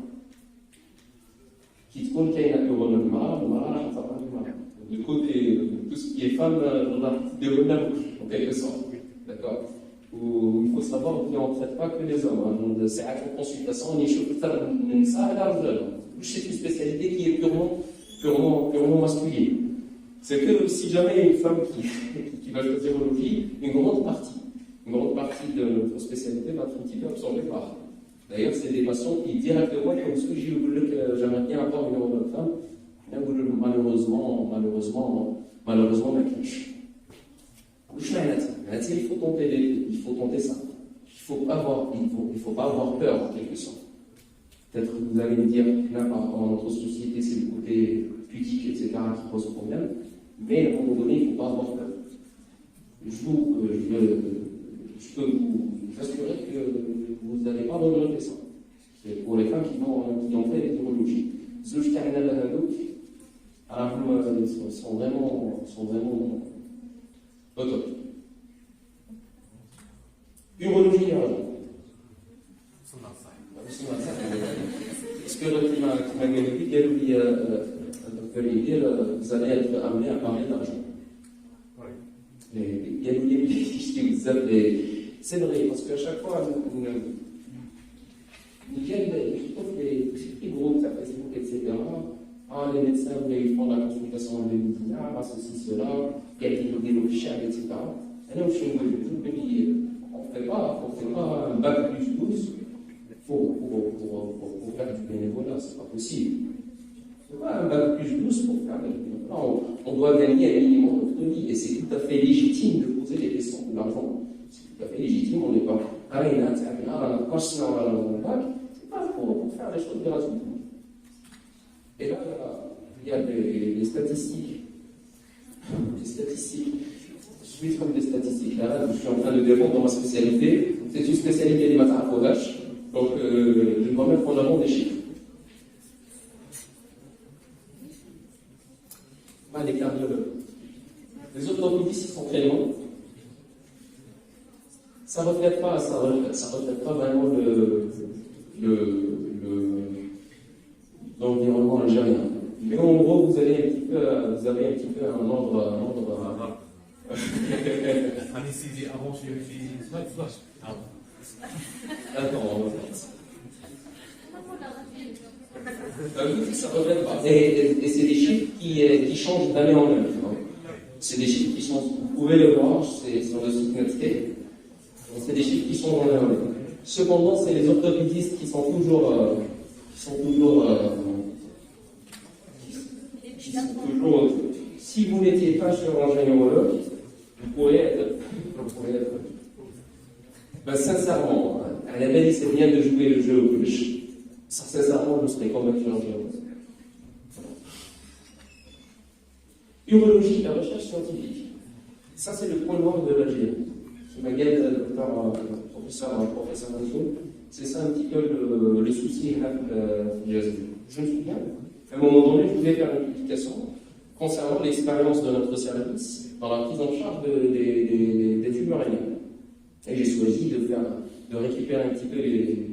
Qui tourne qu'il y a du côté tout ce qui est femme, on a des honneurs en quelque sorte. D'accord. Où il faut savoir qu'on ne traite pas que les hommes. C'est à la consultation, on est ça à l'argent. C'est une spécialité qui est purement masculine. C'est que si jamais il y a une femme qui va choisir l'urologie, une grande partie de notre spécialité va être un petit peu absorbée par. D'ailleurs, c'est des patients qui directement, comme ceux que j'ai voulu que j'aimerais bien avoir une autre femme, malheureusement, la cliche. Il faut tenter ça. Il faut pas avoir peur en quelque sorte. Peut-être que vous allez me dire que là, par rapport à notre société, c'est le côté pudique, etc., qui pose problème. Mais à un moment donné, il ne faut pas avoir peur. Je peux vous assurer que vous n'allez pas regretter ça. C'est pour les femmes qui ont fait l'hétérologie. Ceux qui sont vraiment au top. Urologie, ce que qui m'a dit, vous allez être amené à parler d'argent. C'est vrai, parce qu'à chaque fois, ils viennent, ils trouvent les petits groupes, ça Facebook, etc. Ah, les médecins, ils font la consultation en médecin, ceci, cela, il y a des logiciels, etc. Et là, on ne fait pas un bac plus 12 pour faire du bénévolat, c'est pas possible. On ne fait pas un bac plus 12 pour faire du bénévolat. On doit gagner un minimum de vie, et c'est tout à fait légitime de poser des questions de l'argent. C'est tout à fait légitime, on n'est pas. Quand je suis dans le bac, c'est pas pour faire les choses gratuitement. Et là, il y a les statistiques. Je suis comme des statistiques. Là, je suis en train de défendre dans ma spécialité. C'est une spécialité des matins à codage. Donc, je dois mettre en avant des chiffres. Les cardiologues. Les orthopédistes, ils sont très longs. Ça ne reflète pas vraiment l'environnement algérien. Mais en gros, vous avez un petit peu un ordre. Anesthésie avant chirurgie, flash. Attends, on va faire ça reflète pas. Et c'est des chiffres qui changent d'année en année. C'est des chiffres qui sont, vous pouvez le voir, c'est sur le site Netscape. C'est des chiffres qui sont d'année en année. Cependant, c'est les orthopédistes qui sont toujours si vous n'étiez pas chirurgien-urologue, vous pourriez être. Sincèrement, à la belle, c'est bien de jouer le jeu au plus. Sincèrement, je serais comme un chirurgien. Urologie, la recherche scientifique. Ça, c'est le point noir de l'Algérie. Qui m'a guidé le professeur Mansour. C'est ça un petit peu le souci. Je me souviens, à un moment donné, je voulais faire une publication concernant l'expérience de notre service dans la prise en charge des tumeurs rénales. Et j'ai choisi de récupérer un petit peu les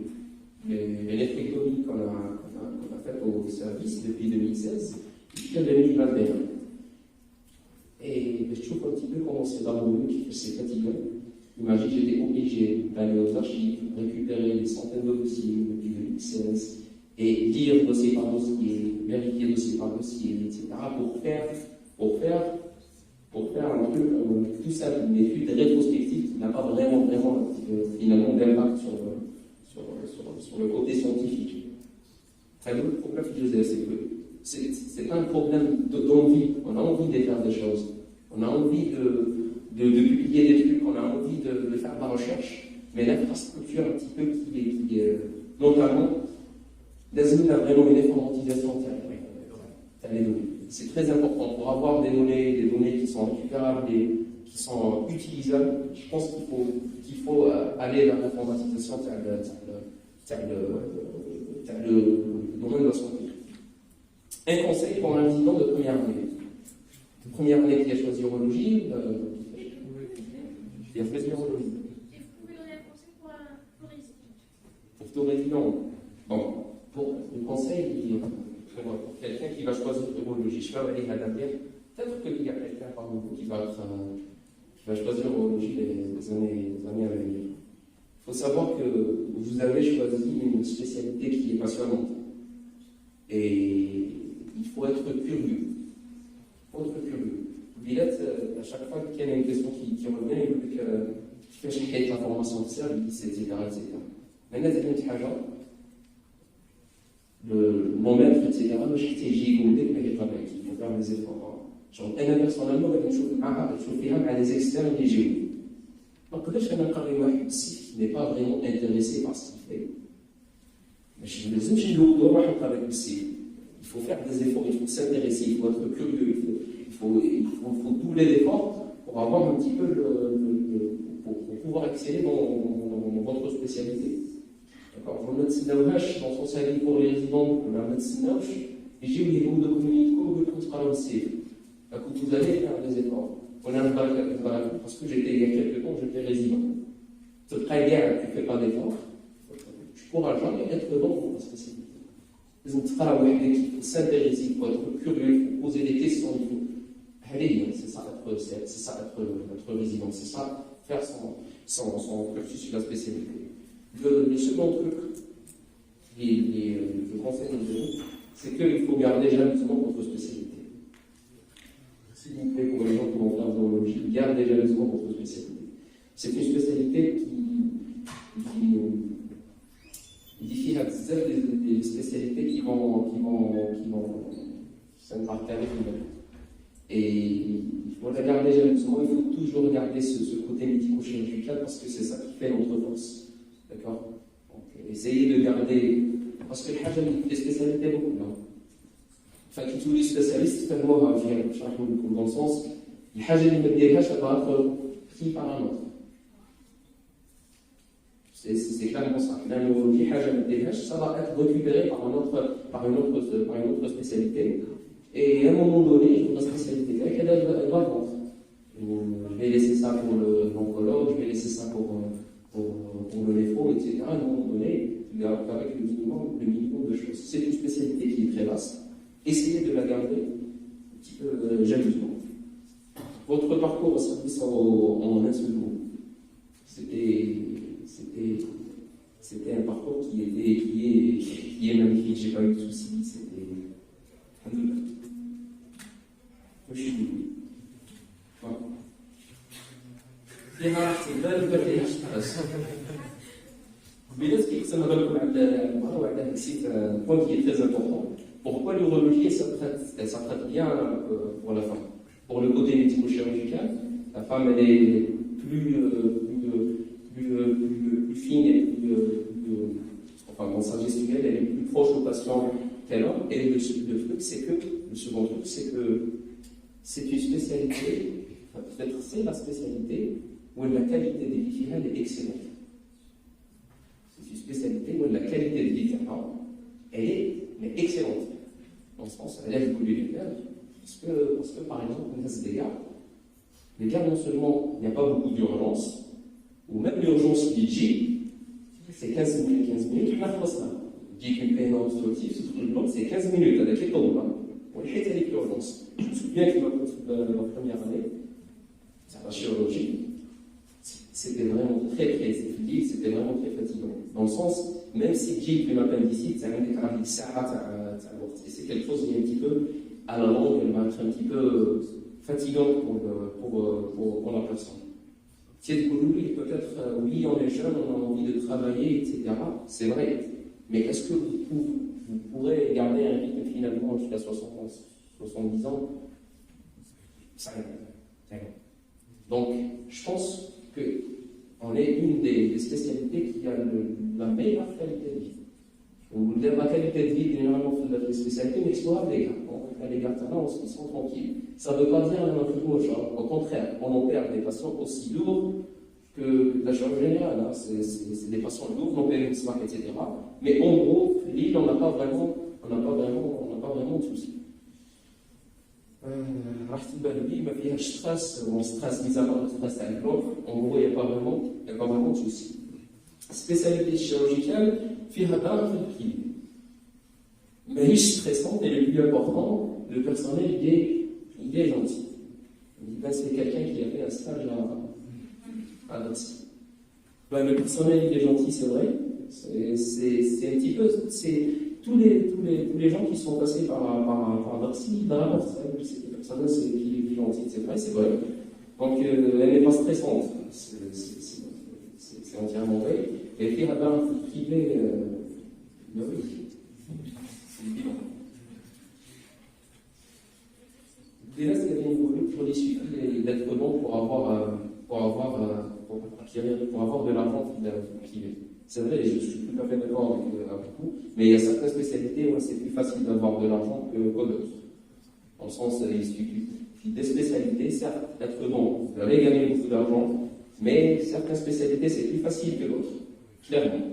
nephrectomies qu'on a faites au service depuis 2016 jusqu'à 2021. Et je trouve un petit peu comment c'est douloureux, c'est fatigant. Imagine, j'étais obligé d'aller aux archives, récupérer des centaines de dossiers depuis 2016 et lire dossier par dossier, vérifier dossier par dossier, etc. pour faire un truc tout simple, une étude rétrospective qui n'a pas vraiment finalement d'impact sur le côté scientifique. Le problème que je disais, c'est que c'est pas un problème d'envie. On a envie de faire des choses. On a envie de publier des trucs, on a envie de faire de la recherche. Mais l'infrastructure un petit peu qui est notamment, لازم vraiment une informatisation des données. C'est très important pour avoir des données qui sont récupérables et qui sont utilisables. Je pense qu'il faut aller vers l'informatisation le domaine de la santé. Un conseil pour un résident de première année. De première année qui a choisi urologie, il a choisi urologie. Vous pouvez donner un conseil pour un résident. Pour tout résident, bon, pour le conseil, pour quelqu'un qui va choisir l'urologie, je vais aller à l'avenir. Peut-être qu'il y a quelqu'un parmi vous qui va choisir l'urologie les années à venir. Il faut savoir que vous avez choisi une spécialité qui est passionnante. Et il faut être curieux. Bilal, à chaque fois qu'il y a une question qui revient, il dit que tu fais chaque information de service, etc. Maintenant, c'est une chose. Mon maître, etc., il faut faire des efforts. Genre, personnellement, je fais des externes et j'ai. Donc, là, je fais un carré qui n'est pas vraiment intéressé par ce qu'il fait. Mais je me dis, il faut faire des efforts, il faut s'intéresser, il faut être curieux, il faut tous les efforts pour avoir un petit peu pour pouvoir exceller dans votre spécialité. D'accord, on a dans son service pour les résidents, on a et j'ai eu des groupes de communauté, vous allez faire des efforts. On a un parce que j'étais il y a quelques temps, j'étais résident. Tu ne fais pas d'efforts, tu ne pourras jamais être bon dans ta spécialité. Il faut s'intéresser, il faut être curieux, il faut poser des questions. C'est ça être résident, c'est ça faire son cursus sur la spécialité. Le second truc, le conseil de vous, c'est qu'il faut garder jalousement votre spécialité. S'il vous plaît, pour les gens qui vont faire zoologie, gardez jalousement votre spécialité. C'est une spécialité qui a des spécialités qui vont s'embarquer. Et il faut la garder jalousement, il faut toujours garder ce côté médico-chirurgical parce que c'est ça qui fait notre force. D'accord? Donc, essayez de garder. Parce que les spécialités, beaucoup, non? Enfin, tous les spécialistes, tellement dans le sens, les hajas اللي ما ديرهاش ça va être pris par un autre. C'est clairement ça. La neurologie, ça va être récupéré par une autre spécialité. Et à un moment donné, la spécialité, elle va vendre. Je vais laisser ça pour l'oncologue, je vais laisser ça pour le néphro, etc. À un moment donné, avec le minimum de choses. C'est une spécialité qui est très vaste. Essayez de la garder un petit peu jalousement. Votre parcours au service en un seul mot, c'était un parcours qui est magnifique. J'ai pas eu de soucis. C'était je suis voilà. Mais là, ça me donne un point qui est très important. Pourquoi l'urologie, ça traite bien pour la femme? Pour le côté médico-chirurgical, la femme, elle est plus fine et enfin, dans sa gestuelle, elle est plus proche au patient qu'à l'homme. Et le second truc, c'est que c'est une spécialité, peut-être c'est la spécialité où la qualité des vie est excellente. C'est une spécialité où la qualité de vie elle est excellente. Dans ce sens, elle aide beaucoup les gars. Parce que, par exemple, les gars, non seulement il n'y a pas beaucoup d'urgence, ou même l'urgence qui dit, c'est 15 minutes, la fois ça. Dit qu'une peine obstructive, c'est 15 minutes avec les tombes. On est avec l'urgence. Je me souviens que ma première année, la chirurgie, c'était vraiment très physique, c'était vraiment très fatigant. Dans le sens, même si j'ai pris ma appendicite, c'est quelque chose qui est un petit peu à la longue, elle va être un petit peu fatigante pour la personne. Peut-être, oui, on est jeune, on a envie de travailler, etc. C'est vrai. Mais est-ce que vous pourrez garder un rythme finalement jusqu'à 70 ans. Ça rien. Donc, je pense qu'on est une des spécialités qui a la meilleure qualité de vie. La qualité de vie, généralement, dans les spécialités, mais soit les gars. Donc, les gars, ils sont tranquilles. Ça ne veut pas dire au contraire, on en perd des patients aussi lourds que la chirurgie générale. Hein. C'est des patients lourds, non payés, etc. Mais en gros, l'île, on n'a pas vraiment de soucis. راح تبان لي ما فيهاش ستريس ميزان ستريس تاع الكلور en gros il n'y a pas vraiment de souci. Spécialité chirurgicale فيها ضعف الكيلو ماهيش stressante et le plus important le personnel il est gentil. C'est quelqu'un qui a fait un stage à Nancy. Le personnel il est gentil, c'est vrai. C'est un petit peu tous les gens qui sont passés par Nancy, dans la porte, c'est le personnel qui est gentil, c'est vrai. Donc elle n'est pas stressante, c'est entièrement vrai. Et puis là-bas, privé, oui, c'est évident. Déjà, ce qu'il y avait une pour les suivis d'être bon pour avoir de l'argent privé. C'est vrai, je suis tout à fait d'accord avec vous, mais il y a certaines spécialités où c'est plus facile d'avoir de l'argent que d'autres. Dans le sens, il suffit des spécialités, certes, être bon, vous allez gagner beaucoup d'argent, mais certaines spécialités, c'est plus facile que d'autres, clairement.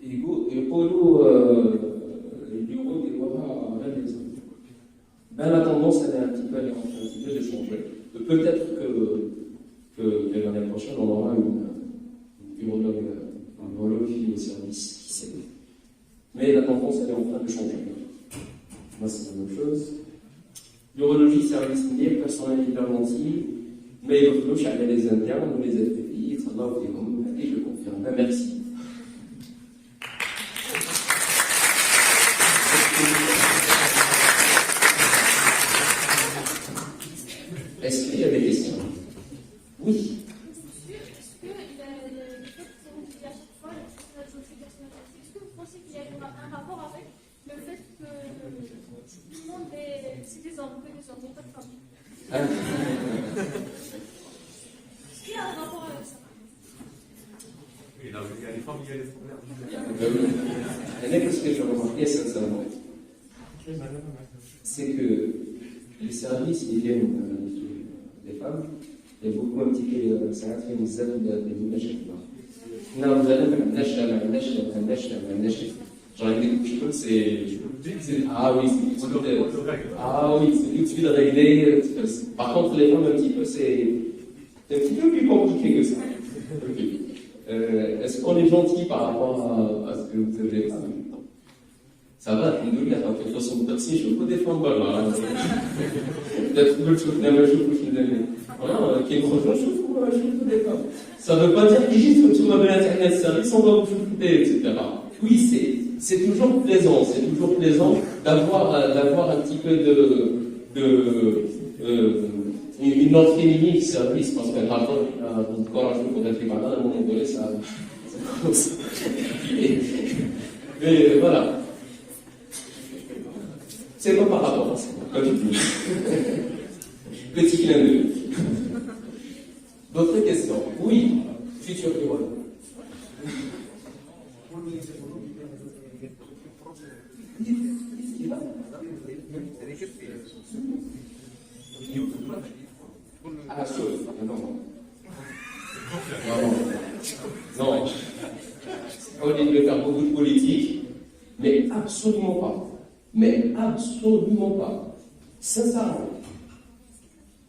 Et la tendance, elle est un petit peu de changer. Peut-être que l'année prochaine, on aura une urologie au service, qui sait. Mais la tendance, elle est en train de changer. Moi, c'est la même chose. L'urologie, service lié, personnel hyper gentil, mais il faut que les Indiens, nous les FPI, ça va, et je confirme. Merci. Est-ce qu'il y a des questions? Oui. Est-ce que le fait que vous dites à chaque fois la personnalité, est-ce que vous pensez qu'il y a un rapport avec le fait que tout le monde c'est des hommes, que des hommes, il n'y a pas de femmes? Est-ce qu'il y a un rapport avec ça? Oui, là, il y a les femmes, il y a les problèmes. Ce que je remarquais sincèrement, c'est que les services qui viennent des femmes, il y a beaucoup un petit peu ça a fait une zone de ménagement. Non, vous allez faire un J'en ai des coups c'est. Ah oui, c'est tout de suite réglé. Par contre, les femmes, un petit peu, c'est un petit peu plus compliqué que ça. Est-ce qu'on est gentil par rapport à ce que vous avez fait? Ça va, de toute façon, si je peux défendre pas là. Peut-être que je peux ça ne veut pas dire qu'ils disent que tout va bien à service, on va vous shooter, etc. Oui, c'est toujours plaisant d'avoir un petit peu une note féminine service, parce qu'un rapport, quand je peux être malade, à un moment donné, ça commence. Mais voilà. C'est pas par rapport à ça, pas du tout. Petit clin d'œil. D'autres questions? Oui, futur urologue. Ah, sauf. Non. On dit de faire beaucoup de politique, mais absolument pas. Sincèrement.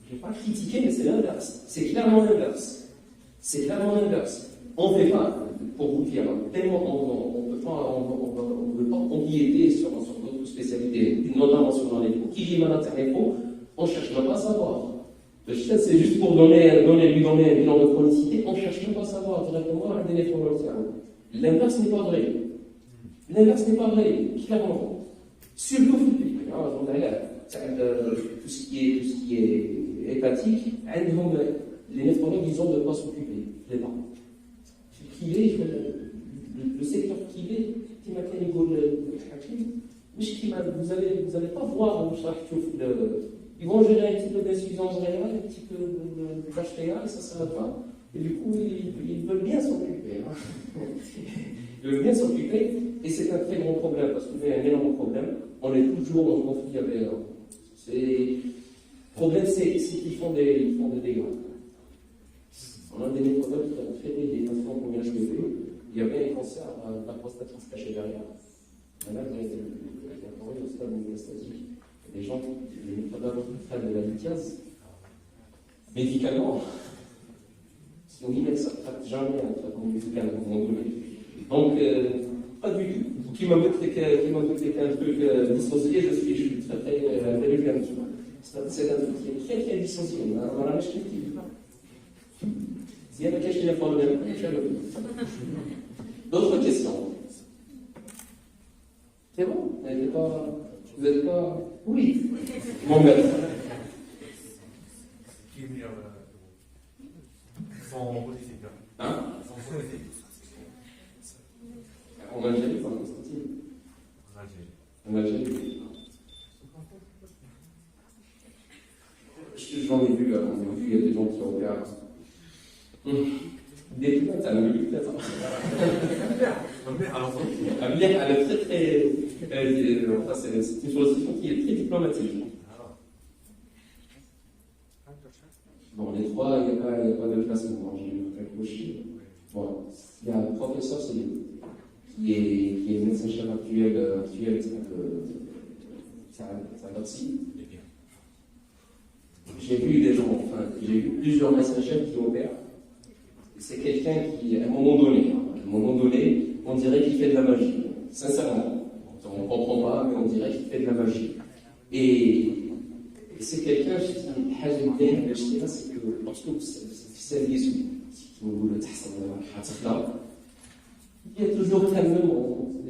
Je ne vais pas critiquer, mais c'est l'inverse. C'est clairement l'inverse. On ne fait pas, pour vous dire, tellement on ne veut pas empiéter sur d'autres spécialités, notamment sur l'info. Qui dit malade à l'info, on ne cherche même pas à savoir. C'est juste pour lui donner un bilan de chronicité, on ne cherche même pas à savoir directement à des néphrologues. L'inverse n'est pas vrai. Clairement. Surtout, tout ce qui est hépatique, les néphrologues, ils ont de quoi s'occuper, les parents. Privé, le secteur privé, qui m'a fait vous allez pas voir ils vont gérer un petit peu d'insuffisance réelle, un petit peu d'HTA et ça s'arrête pas. Et du coup, ils veulent bien s'occuper. Hein. Ils veulent bien s'occuper et c'est un très grand problème parce qu'il y a un énorme problème. On est toujours en conflit avec le problème, c'est qu'ils font des dégâts. On a des méthodes qui ont traité des patients pour HPV. Il y avait un cancer de la prostate qui se cachait derrière. Maintenant, il y a un au stade métastatique. Les gens, les méthodes de la lithiase, médicalement, si on dit que ça ne traite jamais un traitement médical à un moment donné. Donc, pas du tout. Qui m'a montré qu'un truc dissocié, je suis très très intelligent. C'est un truc qui est très très dissocié. On a la perspective. S'il y a des questions à problème, d'autres questions? C'est bon? Vous n'êtes pas. Oui. Mon maître. Qui est meilleur sans politique. Hein? Sans politique. En Algérie, pas en Constantine. En Algérie. En Algérie. J'en ai vu, il y a des gens qui ont regardé. Des plaintes à la minute, peut-être. Amir, elle est très très. C'est une solution qui est très diplomatique. Bon, les trois, il n'y a pas de classement. J'ai réfléchi. Bon, il y a le professeur Céline, qui est médecin-chef actuel c'est un psy. J'ai vu des gens, j'ai vu plusieurs médecins-chefs qui opèrent. C'est quelqu'un qui, à un moment donné, on dirait qu'il fait de la magie. Sincèrement. On ne comprend pas, mais on dirait qu'il fait de la magie. Et c'est quelqu'un qui c'est que lorsque c'est il y a toujours quand même,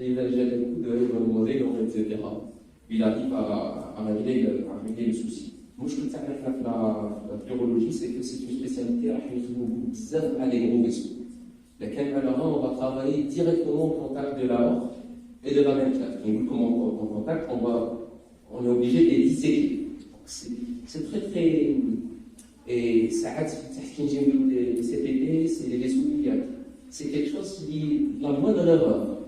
il a déjà beaucoup de modèles, etc. Il arrive à régler le souci. Moi, je peux dire que la plurologie, c'est que c'est une spécialité à des gros vaisseaux. On va travailler directement au contact de l'aorte et de la ventrale. Donc, comme en contact, on est obligé de les disséquer. C'est très très. Et ça a les CPT, c'est les vaisseaux biliaires. C'est quelque chose qui, la moindre erreur,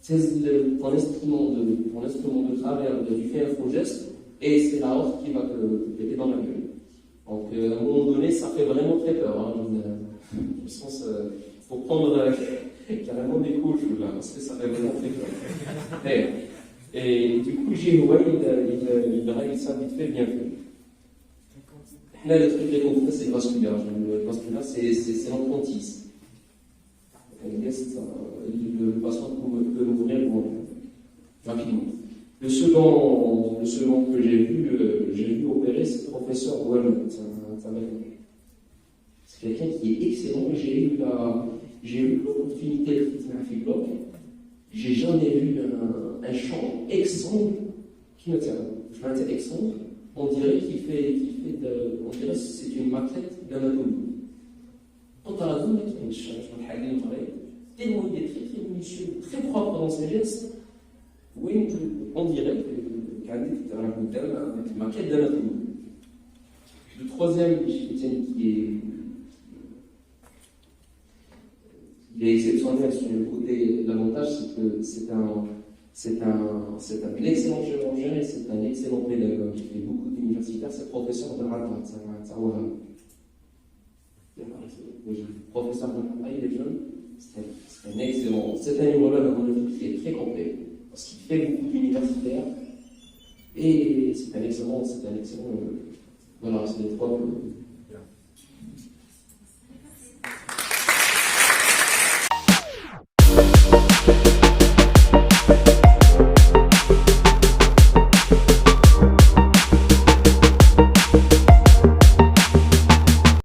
ton instrument de travail, tu fais un faux geste, et c'est la horte qui va te péter dans la gueule. Donc, à un moment donné, ça fait vraiment très peur. Hein. Au sens, il faut prendre carrément des couches, là, parce que ça fait vraiment très peur. Et du coup, Jéhovah, il règle ça vite fait, bien fait. Là, le truc qu'on fait, c'est vasculaire. Le vasculaire, c'est l'enfantisme. Le patient peut mourir rapidement. Le second que j'ai vu opérer, c'est le professeur Ouelmet. C'est quelqu'un qui est excellent. J'ai eu l'opportunité de faire un feedback. J'ai jamais vu un champ exsangue qui me tient. Je vais dire exsangue. On dirait on dirait que c'est une maquette d'anatomie. Quand on a vu tellement il est très très minutieux, très propre dans ses gestes, oui, on dirait qu'il y a une maquette d'anatomie. Le troisième qui est exceptionnel sur le côté, l'avantage, c'est que c'est un excellent chirurgien et c'est un excellent pédagogue. Il fait beaucoup d'universitaires, c'est professeur de Rabat, c'est le professeur de Rabat, il est jeune, c'est un excellent. C'est un neurologue, à mon avis, qui est très complet, parce qu'il fait beaucoup d'universitaires et c'est un excellent. Voilà, c'est les trois